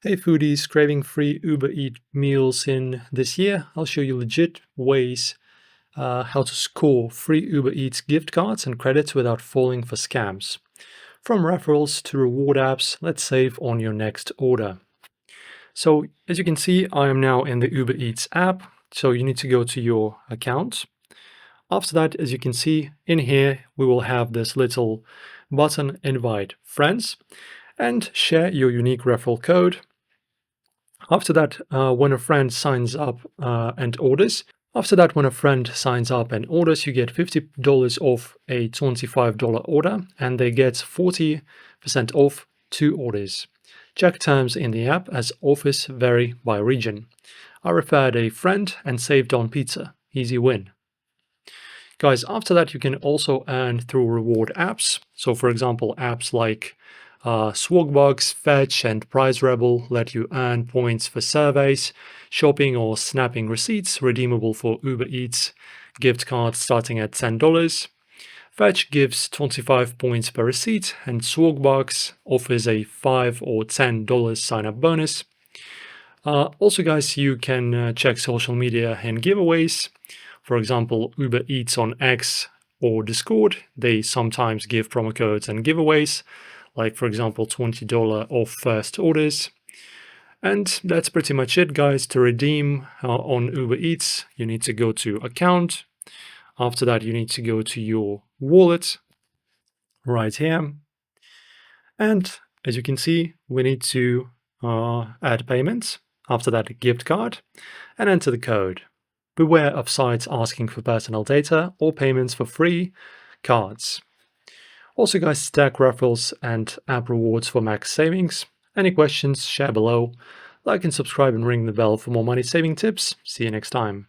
Hey foodies, craving free Uber Eat meals in this year? I'll show you legit ways how to score free Uber Eats gift cards and credits without falling for scams. From referrals to reward apps, let's save on your next order. So as you can see, I am now in the Uber Eats app. So you need to go to your account. After that, as you can see in here, we will have this little button, invite friends, and share your unique referral code. After that, when a friend signs up and orders, you get $50 off a $25 order, and they get 40% off 2 orders. Check terms in the app as offers vary by region. I referred a friend and saved on pizza. Easy win. Guys, after that, you can also earn through reward apps. So for example, apps like Swagbucks, Fetch, and Prize Rebel let you earn points for surveys, shopping, or snapping receipts redeemable for Uber Eats gift cards starting at $10. Fetch gives 25 points per receipt, and Swagbucks offers a $5 or $10 sign-up bonus. Also, guys, you can check social media and giveaways. For example, Uber Eats on X or Discord, they sometimes give promo codes and giveaways, like for example, $20 off first orders. And that's pretty much it, guys. To redeem on Uber Eats, you need to go to account. After that, you need to go to your wallet right here. And as you can see, we need to add payments. After that, a gift card, and enter the code. Beware of sites asking for personal data or payments for free cards. Also, guys, stack referrals and app rewards for max savings. Any questions, share below. Like and subscribe and ring the bell for more money saving tips. See you next time.